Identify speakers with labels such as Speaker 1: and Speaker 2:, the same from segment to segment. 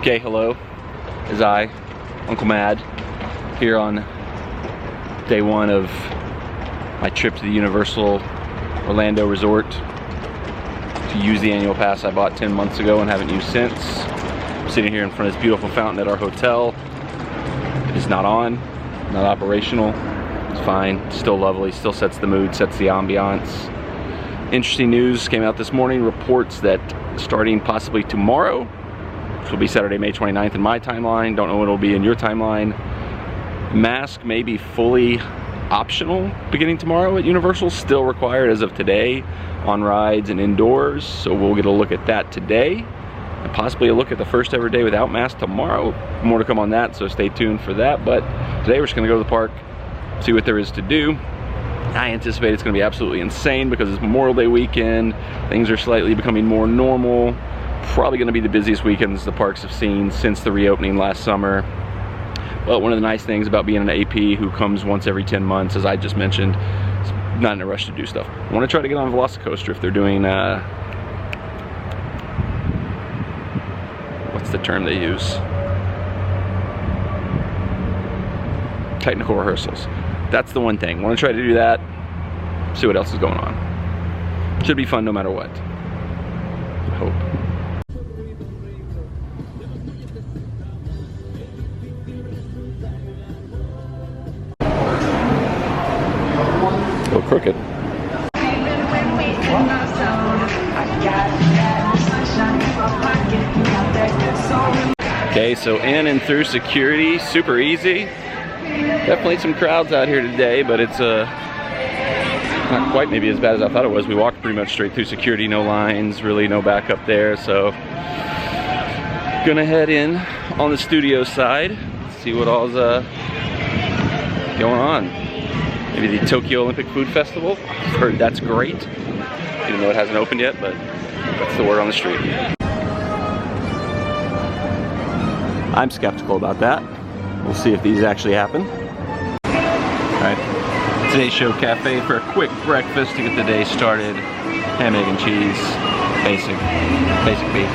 Speaker 1: Okay, hello, is I, Uncle Mad, here on day one of my trip to the Universal Orlando Resort to use the annual pass I bought 10 months ago and haven't used since. I'm sitting here in front of this beautiful fountain at our hotel. It is not on, not operational. It's fine, still lovely, still sets the mood, sets the ambiance. Interesting news came out this morning, reports that starting possibly tomorrow, which will be Saturday, May 29th in my timeline, don't know when it'll be in your timeline, mask may be fully optional beginning tomorrow at Universal, still required as of today on rides and indoors, so we'll get a look at that today and possibly a look at the first ever day without mask tomorrow. More to come on that, so stay tuned for that. But today we're just gonna go to the park, see what there is to do. I anticipate it's gonna be absolutely insane because it's Memorial Day weekend, things are slightly becoming more normal. Probably gonna be the busiest weekends the parks have seen since the reopening last summer. But one of the nice things about being an AP who comes once every 10 months, as I just mentioned, is not in a rush to do stuff. I wanna try to get on Velocicoaster if they're doing, what's the term they use? Technical rehearsals. That's the one thing. I wanna try to do that, see what else is going on. Should be fun no matter what. I hope. Go crooked. Okay, so in and through security, super easy. Definitely some crowds out here today, but it's not quite maybe as bad as I thought it was. We walked pretty much straight through security, no lines, really no backup there. So gonna head in on the studio side, see what all's going on. Maybe the Tokyo Olympic Food Festival. I've heard that's great, even though it hasn't opened yet, but that's the word on the street. I'm skeptical about that. We'll see if these actually happen. All right, today's show cafe for a quick breakfast to get the day started. Ham, egg, and cheese, basic beef.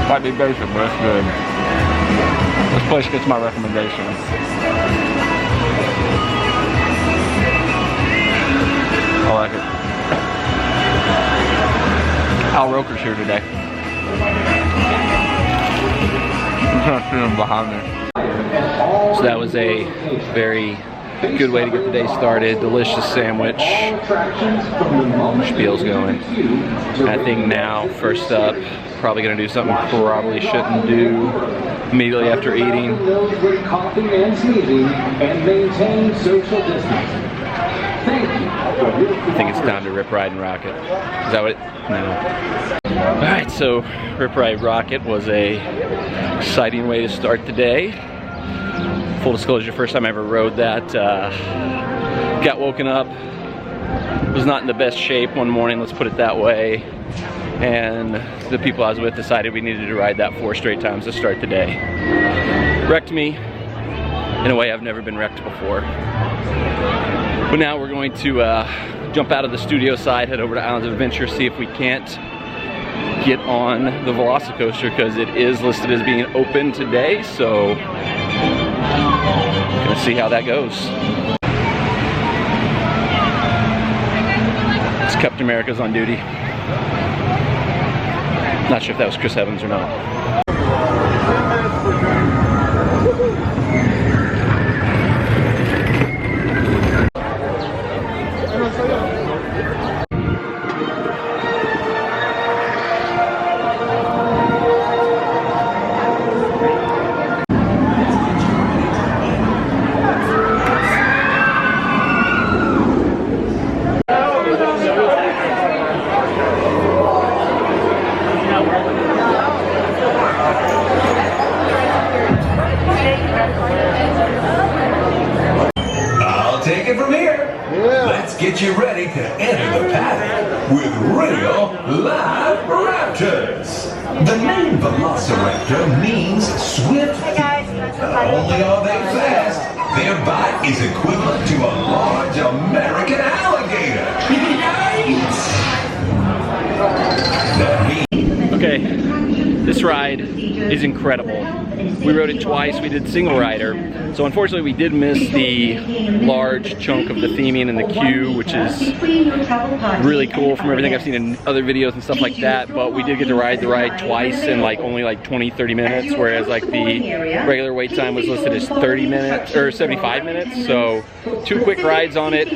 Speaker 1: Might be basic, but it's good. This place gets my recommendation. I like it. Al Roker's here today. I'm trying to see him behind me. So that was a very good way to get the day started. Delicious sandwich. Spiel's going. I think now, first up, probably gonna do something probably shouldn't do immediately after eating.
Speaker 2: Coffee and sneezing and maintain social distancing. Thank you.
Speaker 1: I think it's time to rip, ride, and rocket. Is that what it? No. Alright, so Rip, Ride, Rocket was a exciting way to start the day. Full disclosure, first time I ever rode that. Got woken up, was not in the best shape one morning, let's put it that way. And the people I was with decided we needed to ride that 4 straight times to start the day. Wrecked me in a way I've never been wrecked before. But now we're going to jump out of the studio side, head over to Islands of Adventure, see if we can't get on the Velocicoaster because it is listed as being open today, so gonna see how that goes. It's Captain America's on duty. Not sure if that was Chris Evans or not.
Speaker 3: Get you ready to enter the paddock with real live raptors. The name Velociraptor means swift. Not only are they fast, their bite is equivalent to a large American alligator. Yikes!
Speaker 1: ride is incredible. We rode it twice. We did single rider. So unfortunately we did miss the large chunk of the theming and the queue, which is really cool from everything I've seen in other videos and stuff like that. But we did get to ride the ride twice in like only like 20-30 minutes, whereas like the regular wait time was listed as 30 minutes or 75 minutes. So 2 quick rides on it.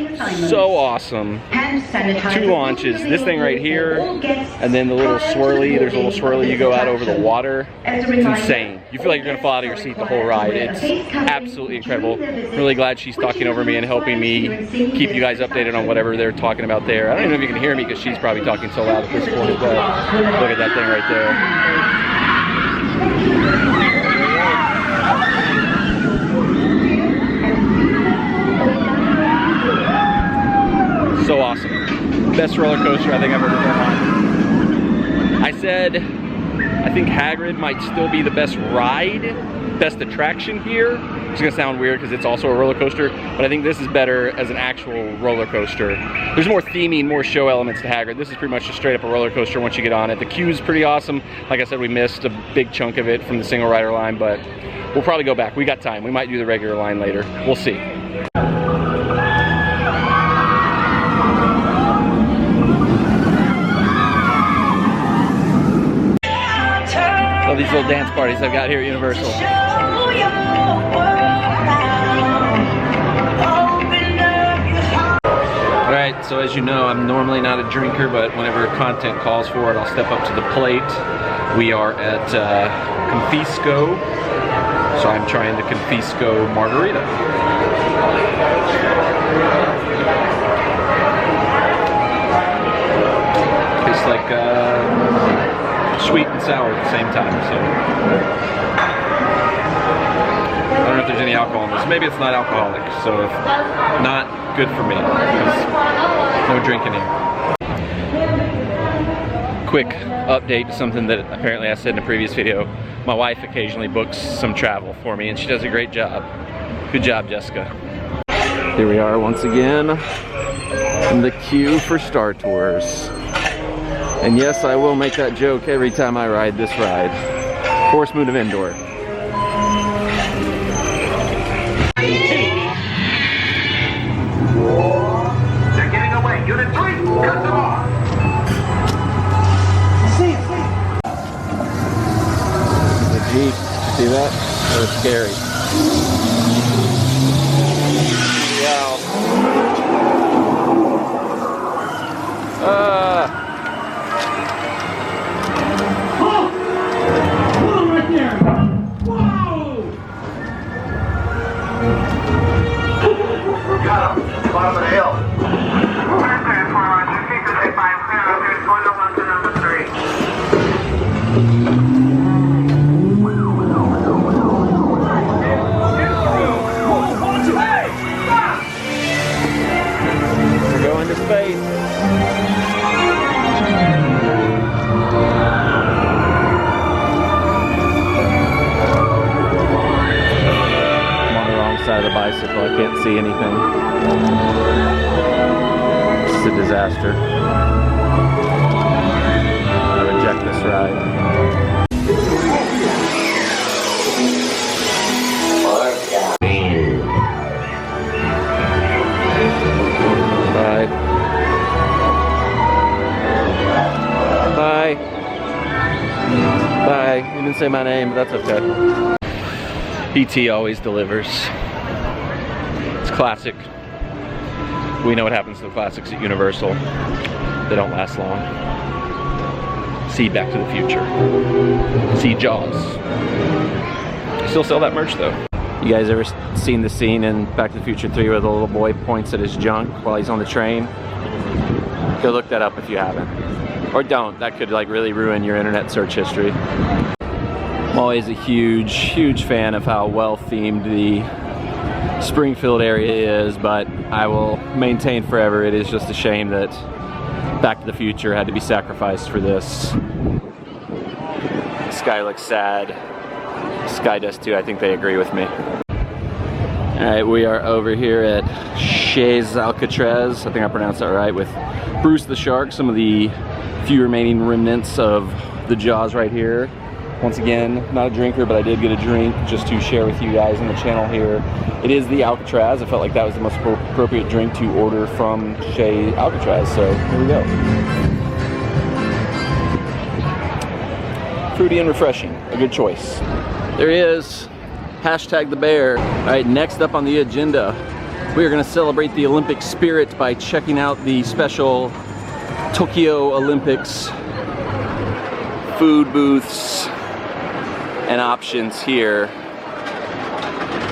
Speaker 1: So awesome. 2 launches. This thing right here, and then the little swirly. There's a little swirly you go out over the water. It's insane. You feel like you're gonna fall out of your seat the whole ride. It's absolutely incredible. I'm really glad she's talking over me and helping me keep you guys updated on whatever they're talking about there. I don't even know if you can hear me because she's probably talking so loud at this point, but look at that thing right there. So awesome. Best roller coaster I think I've ever been on. I said I think Hagrid might still be the best ride, best attraction here. It's gonna sound weird because it's also a roller coaster, but I think this is better as an actual roller coaster. There's more theming, more show elements to Hagrid. This is pretty much just straight up a roller coaster once you get on it. The queue's pretty awesome. Like I said, we missed a big chunk of it from the single rider line, but we'll probably go back. We got time. We might do the regular line later. We'll see. Love these little dance parties I've got here at Universal. Alright, so as you know, I'm normally not a drinker, but whenever content calls for it, I'll step up to the plate. We are at Confisco, so I'm trying the Confisco margarita. Tastes like sweet and sour at the same time, so I don't know if there's any alcohol in this. Maybe it's not alcoholic, so if not, good for me, because no drinking here. Quick update to something that apparently I said in a previous video. My wife occasionally books some travel for me, and she does a great job. Good job, Jessica. Here we are once again in the queue for Star Tours. And yes, I will make that joke every time I ride this ride. Forest Moon of Endor.
Speaker 3: They're getting away. Unit 3, cut them off.
Speaker 1: The Jeep, see that? That was scary. Wow.
Speaker 3: Bottom of the hill.
Speaker 1: We're going to space. Side of the bicycle, I can't see anything. It's a disaster. I reject this ride. Bye. Bye. Bye. You didn't say my name, but that's okay. PT always delivers. Classic. We know what happens to the classics at Universal. They don't last long. See Back to the Future. See Jaws. Still sell that merch though. You guys ever seen the scene in Back to the Future 3 where the little boy points at his junk while he's on the train? Go look that up if you haven't. Or don't. That could like really ruin your internet search history. I'm always a huge fan of how well themed the Springfield area is, but I will maintain forever it is just a shame that Back to the Future had to be sacrificed for this. The sky looks sad. The sky does too. I think they agree with me. Alright, we are over here at Chez Alcatraz, I think I pronounced that right, with Bruce the Shark, some of the few remaining remnants of the Jaws right here. Once again, not a drinker, but I did get a drink just to share with you guys on the channel here. It is the Alcatraz. I felt like that was the most appropriate drink to order from Chez Alcatraz, so here we go. Fruity and refreshing, a good choice. There he is, hashtag the bear. All right, next up on the agenda, we are gonna celebrate the Olympic spirit by checking out the special Tokyo Olympics food booths and options here,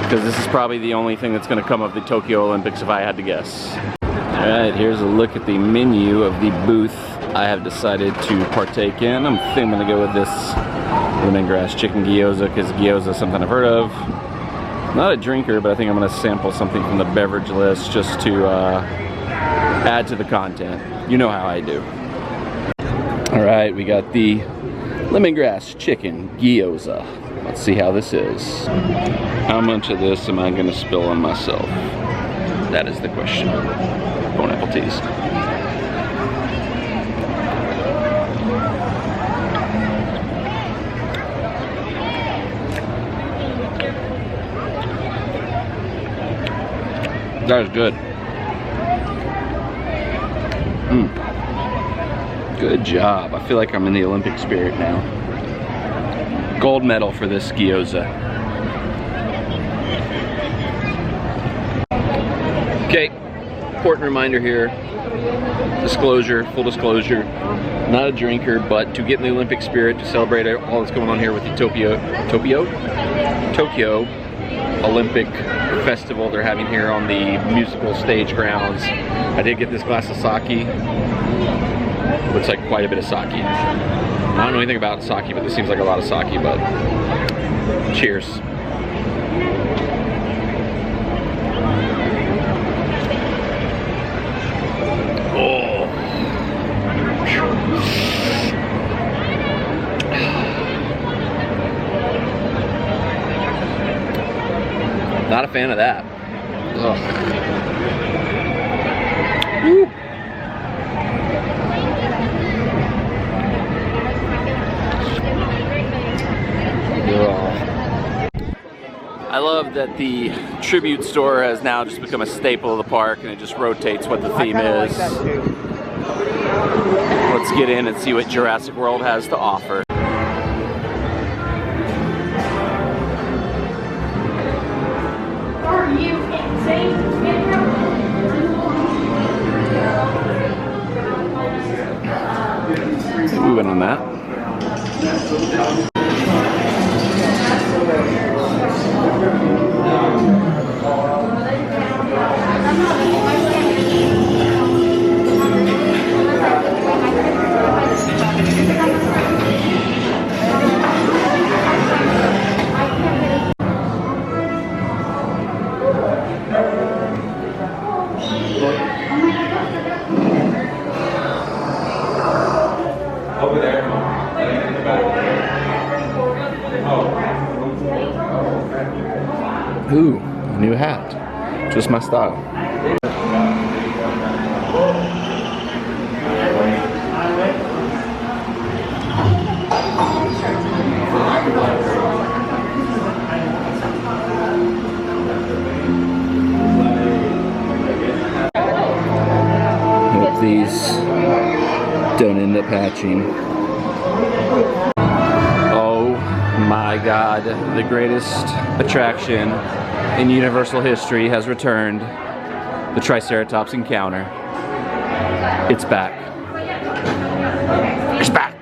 Speaker 1: because this is probably the only thing that's going to come of the Tokyo Olympics if I had to guess. Alright, here's a look at the menu of the booth I have decided to partake in. I think I'm going to go with this lemongrass chicken gyoza, because gyoza is something I've heard of. Not a drinker, but I think I'm going to sample something from the beverage list just to add to the content. You know how I do. Alright, we got the lemongrass chicken gyoza. Let's see how this is. How much of this am I going to spill on myself? That is the question. Bon appetit. That is good. Good job. I feel like I'm in the Olympic spirit now. Gold medal for this gyoza. Okay, important reminder here. Disclosure, full disclosure. Not a drinker, but to get in the Olympic spirit, to celebrate all that's going on here with the Tokyo Olympic Festival they're having here on the musical stage grounds. I did get this glass of sake. Looks like quite a bit of sake. I don't know anything about sake, but this seems like a lot of sake, but cheers. Oh. Not a fan of that. Ugh. Woo. I love that the tribute store has now just become a staple of the park, and it just rotates what the theme is.
Speaker 4: Like that too.
Speaker 1: Let's get in and see what Jurassic World has to offer.
Speaker 5: Are you insane?
Speaker 1: We went on that.
Speaker 2: Over there.
Speaker 1: Ooh, a new hat. Just my style. Hope these don't end up hatching. Oh my God, the greatest attraction in Universal history has returned. The Triceratops encounter. It's back. It's back.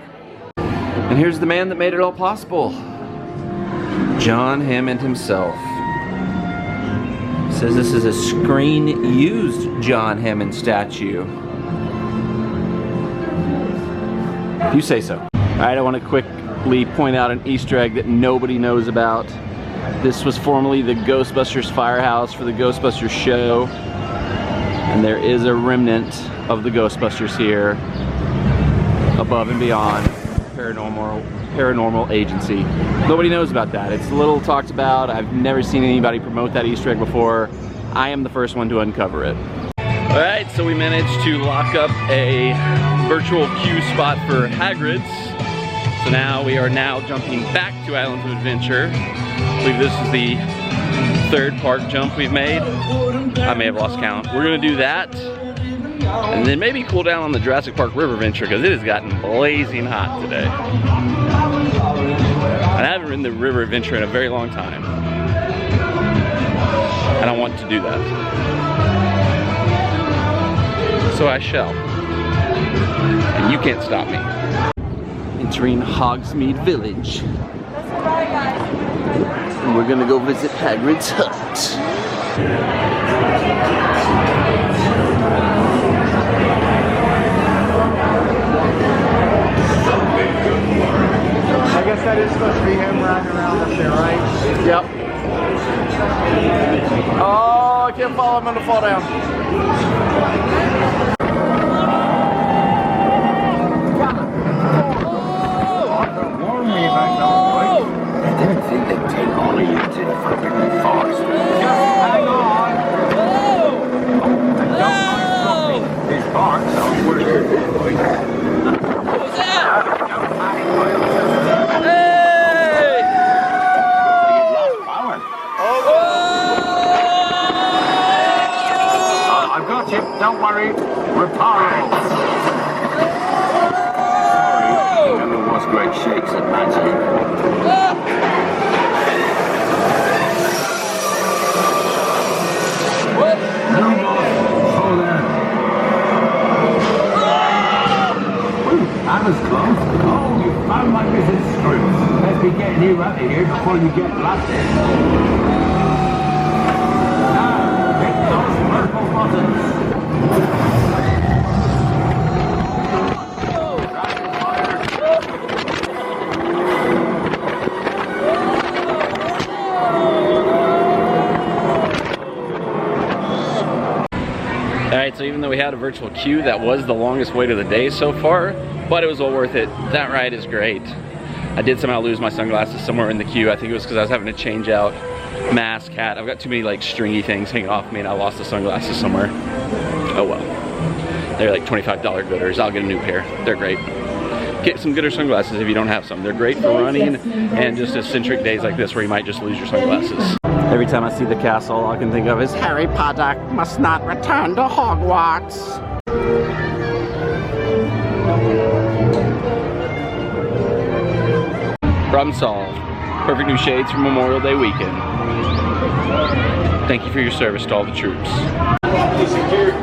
Speaker 1: And here's the man that made it all possible. John Hammond himself. Says this is a screen-used John Hammond statue. You say so. Alright, I want to quickly point out an Easter egg that nobody knows about. This was formerly the Ghostbusters firehouse for the Ghostbusters show. And there is a remnant of the Ghostbusters here. Above and beyond paranormal agency. Nobody knows about that. It's a little talked about. I've never seen anybody promote that Easter egg before. I am the first one to uncover it. Alright, so we managed to lock up a virtual queue spot for Hagrid's So now we are jumping back to Islands of Adventure. I believe this is the third park jump we've made. I may have lost count. We're gonna do that, and then maybe cool down on the Jurassic Park River Adventure because it has gotten blazing hot today. I haven't ridden the River Adventure in a very long time. And I want to do that. So I shall. And you can't stop me. Entering Hogsmeade Village. And we're gonna go visit Hagrid's hut.
Speaker 4: I guess that is supposed to be him riding around up there, right?
Speaker 1: Yep. Oh, I can't follow, I'm gonna fall down.
Speaker 4: Warn me if I don't wait. I didn't think they'd take all of you to the forbidden forest. Just hang on. I don't mind something. These parts are worth it.
Speaker 1: What's that?
Speaker 4: I've got you. Don't worry. Reparo. Sorry. Never was great shakes at magic.
Speaker 1: What?
Speaker 4: No more. Hold on. That was close. Oh, you found my missing screws. Let's be getting you out of here before you get blasted. Now, hit those purple buttons.
Speaker 1: Alright, so even though we had a virtual queue, that was the longest wait of the day so far, but it was all worth it. That ride is great. I did somehow lose my sunglasses somewhere in the queue. I think it was because I was having to change out mask, hat. I've got too many like stringy things hanging off me and I lost the sunglasses somewhere. Oh well. They're like $25 gooders. I'll get a new pair. They're great. Get some gooder sunglasses if you don't have some. They're great for running and just eccentric days like this where you might just lose your sunglasses. Every time I see the castle, all I can think of is Harry Potter must not return to Hogwarts. Problem solved. Perfect new shades for Memorial Day weekend. Thank you for your service to all the troops.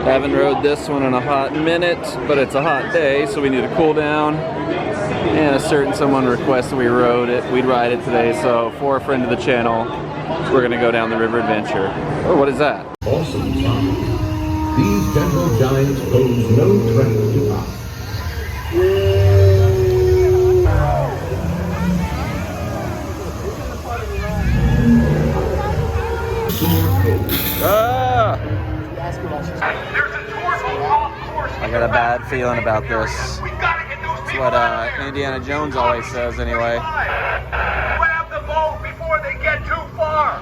Speaker 1: Haven't rode this one in a hot minute, but it's a hot day, so we need to cool down. And a certain someone requested we'd ride it today, so for a friend of the channel, we're gonna go down the river adventure. Oh, what is that?
Speaker 3: Awesome time. These gentle giants pose no threat to us.
Speaker 1: Ah! I got a bad feeling about this. That's what Indiana Jones always says anyway.
Speaker 4: Grab the boat before they get too far.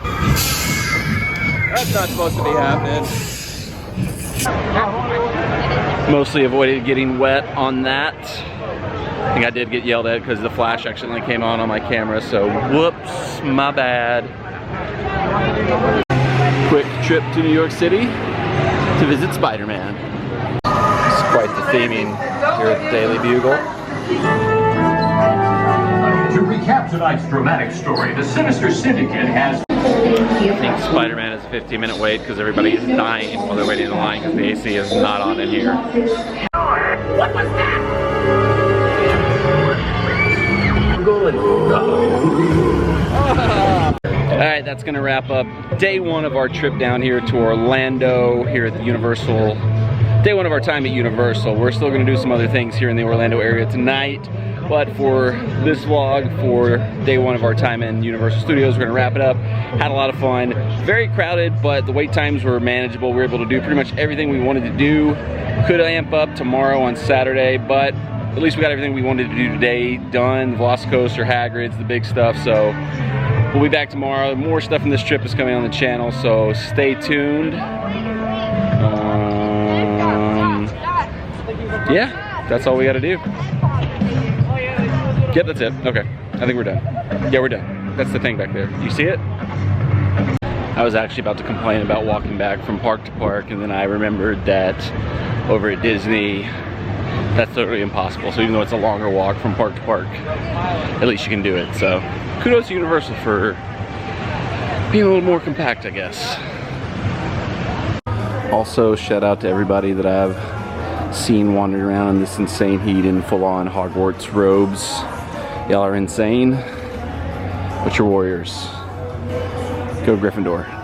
Speaker 1: That's not supposed to be happening. Mostly avoided getting wet on that. I think I did get yelled at because the flash accidentally came on my camera, so whoops, my bad. Quick trip to New York City to visit Spider-Man. It's quite the theming here at the Daily Bugle.
Speaker 2: To recap tonight's dramatic story, the Sinister Syndicate has...
Speaker 1: I think Spider-Man is a 15-minute wait because everybody is dying while they're waiting in the line because the AC is not on in here.
Speaker 4: What was that?
Speaker 1: Alright, that's going to wrap up day one of our trip down here to Orlando, here at the Universal. Day one of our time at Universal. We're still going to do some other things here in the Orlando area tonight, but for this vlog, for day one of our time in Universal Studios, we're going to wrap it up. Had a lot of fun. Very crowded, but the wait times were manageable. We were able to do pretty much everything we wanted to do. Could amp up tomorrow on Saturday, but at least we got everything we wanted to do today done. Velocicoaster, Hagrid's, the big stuff, so we'll be back tomorrow. More stuff from this trip is coming on the channel, so stay tuned. Yeah, that's all we got to do. Yep, that's it. Okay, I think we're done. Yeah, we're done. That's the thing back there. You see it? I was actually about to complain about walking back from park to park, and then I remembered that over at Disney, that's totally impossible. So even though it's a longer walk from park to park, at least you can do it. So kudos to Universal for being a little more compact, I guess. Also, shout out to everybody that I've seen wandering around in this insane heat in full-on Hogwarts robes. Y'all are insane, but you're warriors. Go Gryffindor.